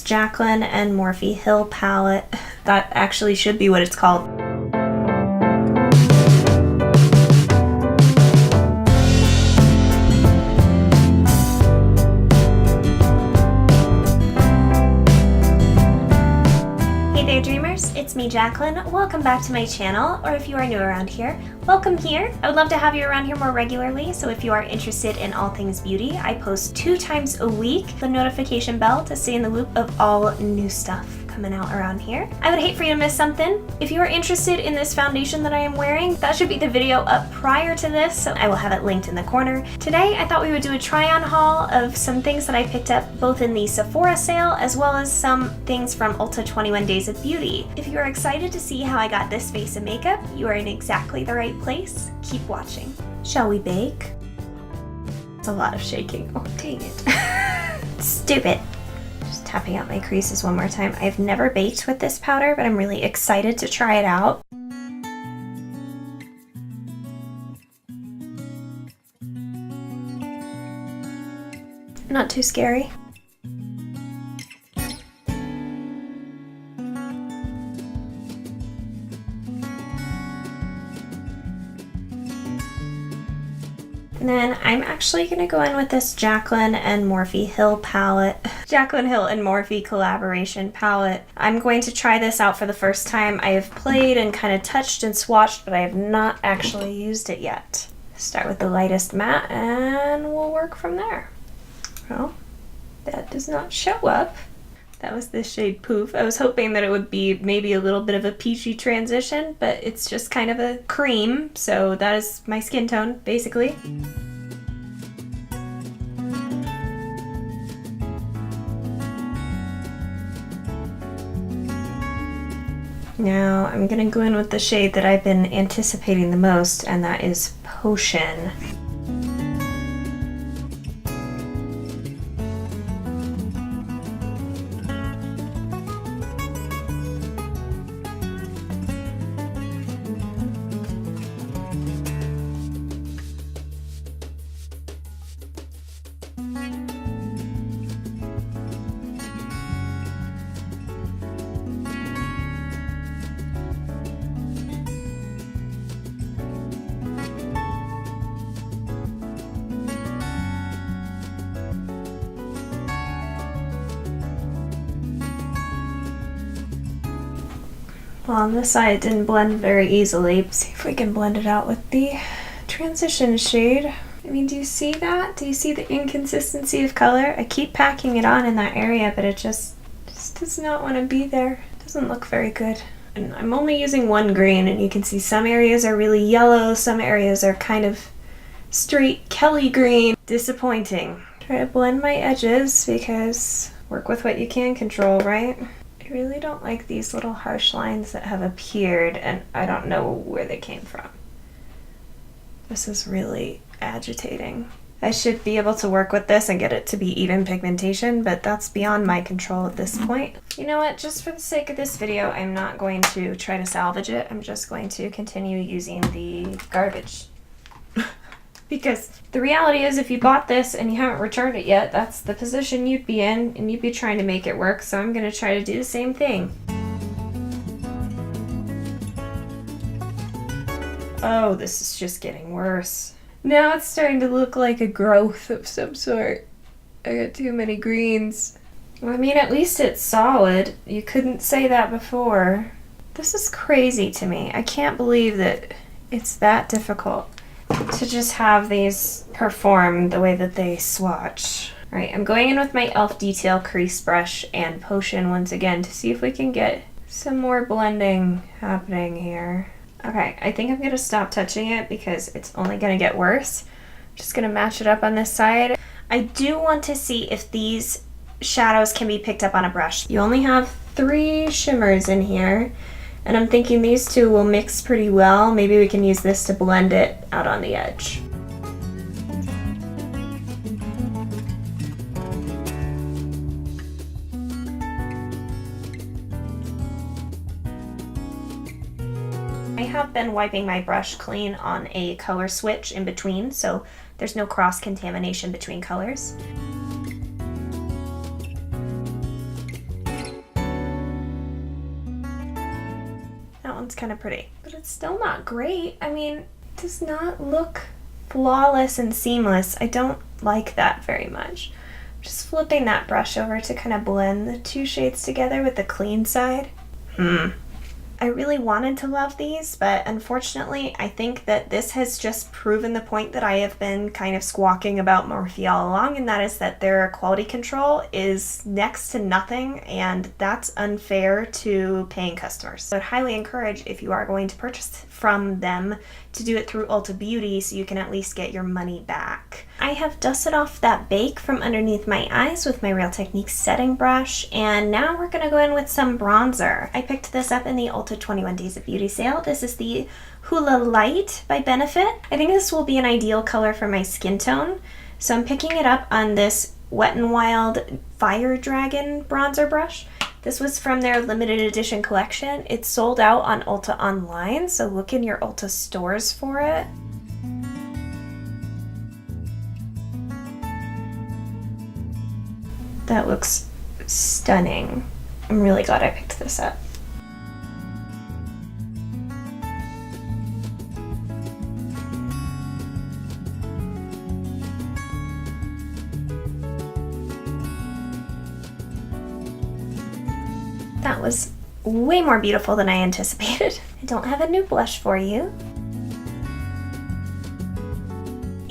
Jaclyn and Morphe Hill palette. That actually should be what it's called. It's me, Jaclyn. Welcome back to my channel, or if you are new around here, welcome here. I would love to have you around here more regularly, so if you are interested in all things beauty, I post 2 times a week. The notification bell to stay in the loop of all new stuff coming out around here. I would hate for you to miss something. If you are interested in this foundation that I am wearing, that should be the video up prior to this, so I will have it linked in the corner. Today, I thought we would do a try-on haul of some things that I picked up both in the Sephora sale as well as some things from Ulta 21 Days of Beauty. If you are excited to see how I got this face of makeup, you are in exactly the right place. Keep watching. Shall we bake? It's a lot of shaking. Oh, dang it. Stupid. Just tapping out my creases one more time. I've never baked with this powder, but I'm really excited to try it out. Not too scary. And then I'm actually going to go in with this Jaclyn and Morphe Hill palette. Jaclyn Hill and Morphe collaboration palette. I'm going to try this out for the first time. I have played and kind of touched and swatched, but I have not actually used it yet. Start with the lightest matte and we'll work from there. Well, that does not show up. That was the shade Poof. I was hoping that it would be maybe a little bit of a peachy transition, but it's just kind of a cream, so that is my skin tone, basically. Now I'm gonna go in with the shade that I've been anticipating the most, and that is Potion. Well, on this side it didn't blend very easily. Let's see if we can blend it out with the transition shade. I mean, do you see that? Do you see the inconsistency of color? I keep packing it on in that area, but it just does not want to be there. It doesn't look very good. And I'm only using one green, and you can see some areas are really yellow, some areas are kind of straight Kelly green. Disappointing. Try to blend my edges because work with what you can control, right? I really don't like these little harsh lines that have appeared, and I don't know where they came from. This is really agitating. I should be able to work with this and get it to be even pigmentation, but that's beyond my control at this point. You know what, just for the sake of this video, I'm not going to try to salvage it. I'm just going to continue using the garbage. Because the reality is, if you bought this and you haven't returned it yet, that's the position you'd be in, and you'd be trying to make it work, so I'm going to try to do the same thing. Oh, this is just getting worse. Now it's starting to look like a growth of some sort. I got too many greens. Well, I mean, at least it's solid. You couldn't say that before. This is crazy to me. I can't believe that it's that difficult to just have these perform the way that they swatch. All right, I'm going in with my e.l.f. Detail Crease Brush and Potion once again to see if we can get some more blending happening here. Okay, I think I'm gonna stop touching it because it's only gonna get worse. I'm just gonna match it up on this side. I do want to see if these shadows can be picked up on a brush. You only have 3 shimmers in here, and I'm thinking these 2 will mix pretty well. Maybe we can use this to blend it out on the edge. I have been wiping my brush clean on a color switch in between, so there's no cross-contamination between colors. That one's kind of pretty, but it's still not great. I mean, it does not look flawless and seamless. I don't like that very much. Just flipping that brush over to kind of blend the two shades together with the clean side. I really wanted to love these, but unfortunately, I think that this has just proven the point that I have been kind of squawking about Morphe all along, and that is that their quality control is next to nothing, and that's unfair to paying customers. So I'd highly encourage, if you are going to purchase from them, to do it through Ulta Beauty so you can at least get your money back. I have dusted off that bake from underneath my eyes with my Real Techniques setting brush, and now we're gonna go in with some bronzer. I picked this up in the Ulta 21 Days of Beauty sale. This is the Hula Light by Benefit. I think this will be an ideal color for my skin tone, so I'm picking it up on this Wet n Wild Fire Dragon bronzer brush. This was from their limited edition collection. It's sold out on Ulta online, so look in your Ulta stores for it. That looks stunning. I'm really glad I picked this up. That was way more beautiful than I anticipated. I don't have a new blush for you.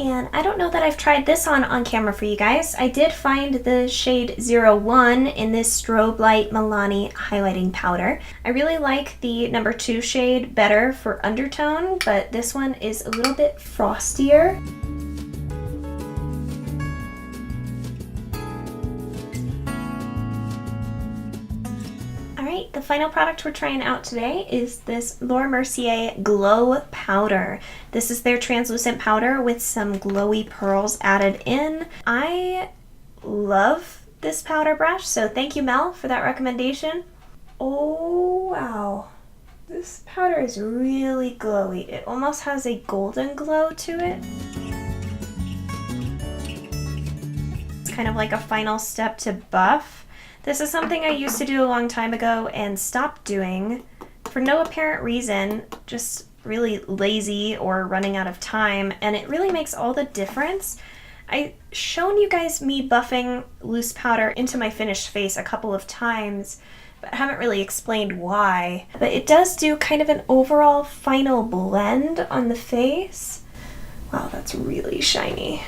And I don't know that I've tried this on camera for you guys. I did find the shade 01 in this Strobe Light Milani highlighting powder. I really like the number 2 shade better for undertone, but this one is a little bit frostier. Alright, the final product we're trying out today is this Laura Mercier Glow Powder. This is their translucent powder with some glowy pearls added in. I love this powder brush, so thank you, Mel, for that recommendation. Oh, wow. This powder is really glowy. It almost has a golden glow to it. It's kind of like a final step to buff. This is something I used to do a long time ago and stopped doing for no apparent reason, just really lazy or running out of time, and it really makes all the difference. I've shown you guys me buffing loose powder into my finished face a couple of times, but I haven't really explained why. But it does do kind of an overall final blend on the face. Wow, that's really shiny.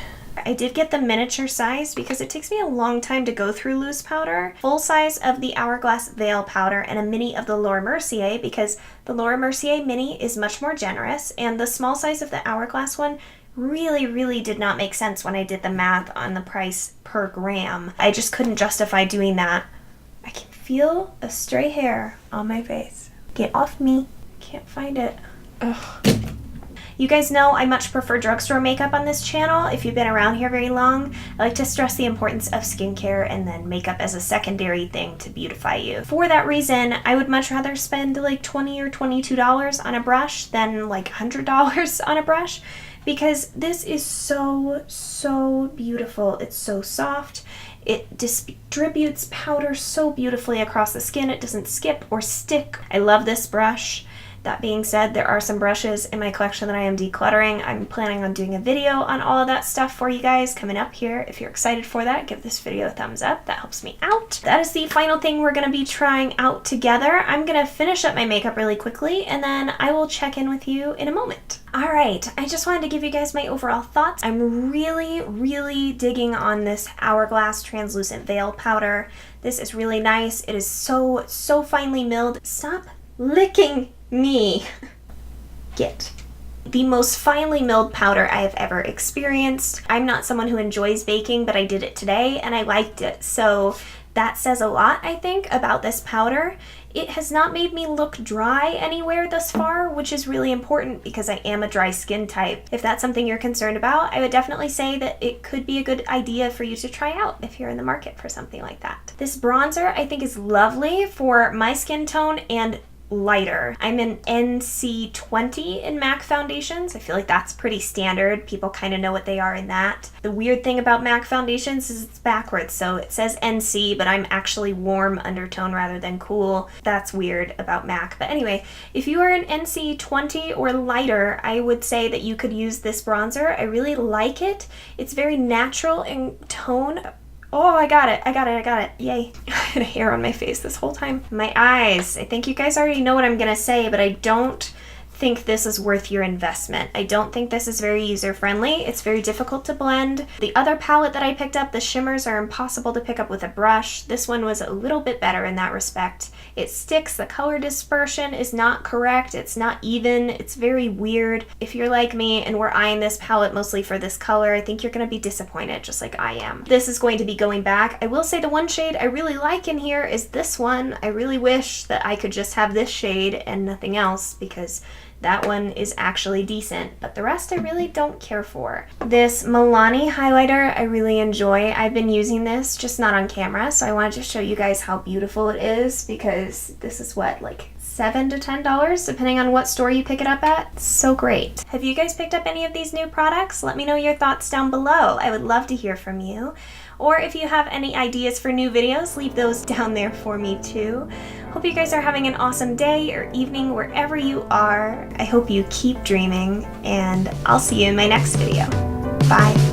I did get the miniature size because it takes me a long time to go through loose powder. Full size of the Hourglass Veil powder and a mini of the Laura Mercier, because the Laura Mercier mini is much more generous, and the small size of the Hourglass one really did not make sense when I did the math on the price per gram. I just couldn't justify doing that. I can feel a stray hair on my face. Get off me. Can't find it. Ugh. You guys know I much prefer drugstore makeup on this channel. If you've been around here very long, I like to stress the importance of skincare and then makeup as a secondary thing to beautify you. For that reason, I would much rather spend like $20 or $22 on a brush than like $100 on a brush, because this is so beautiful. It's so soft. It distributes powder so beautifully across the skin. It doesn't skip or stick. I love this brush. That being said, there are some brushes in my collection that I am decluttering. I'm planning on doing a video on all of that stuff for you guys coming up here. If you're excited for that, give this video a thumbs up. That helps me out. That is the final thing we're going to be trying out together. I'm going to finish up my makeup really quickly, and then I will check in with you in a moment. All right, I just wanted to give you guys my overall thoughts. I'm really digging on this Hourglass Translucent Veil Powder. This is really nice. It is so finely milled. Stop licking me. Get. The most finely milled powder I have ever experienced. I'm not someone who enjoys baking, but I did it today and I liked it. So that says a lot, I think, about this powder. It has not made me look dry anywhere thus far, which is really important because I am a dry skin type. If that's something you're concerned about, I would definitely say that it could be a good idea for you to try out if you're in the market for something like that. This bronzer I think is lovely for my skin tone and lighter. I'm an NC20 in MAC foundations. I feel like that's pretty standard. People kind of know what they are in that. The weird thing about MAC foundations is it's backwards. So it says NC, but I'm actually warm undertone rather than cool. That's weird about MAC. But anyway, if you are an NC20 or lighter, I would say that you could use this bronzer. I really like it. It's very natural in tone. Oh, I got it. Yay. I had a hair on my face this whole time. My eyes. I think you guys already know what I'm gonna say, but I don't think this is worth your investment. I don't think this is very user-friendly. It's very difficult to blend. The other palette that I picked up, the shimmers, are impossible to pick up with a brush. This one was a little bit better in that respect. It sticks. The color dispersion is not correct. It's not even. It's very weird. If you're like me and we're eyeing this palette mostly for this color, I think you're gonna be disappointed, just like I am. This is going to be going back. I will say the one shade I really like in here is this one. I really wish that I could just have this shade and nothing else, because that one is actually decent, but the rest I really don't care for. This Milani highlighter I really enjoy. I've been using this, just not on camera, so I wanted to show you guys how beautiful it is, because this is what, like $7 to $10, depending on what store you pick it up at. It's so great. Have you guys picked up any of these new products? Let me know your thoughts down below. I would love to hear from you. Or if you have any ideas for new videos, leave those down there for me too. Hope you guys are having an awesome day or evening wherever you are. I hope you keep dreaming, and I'll see you in my next video. Bye.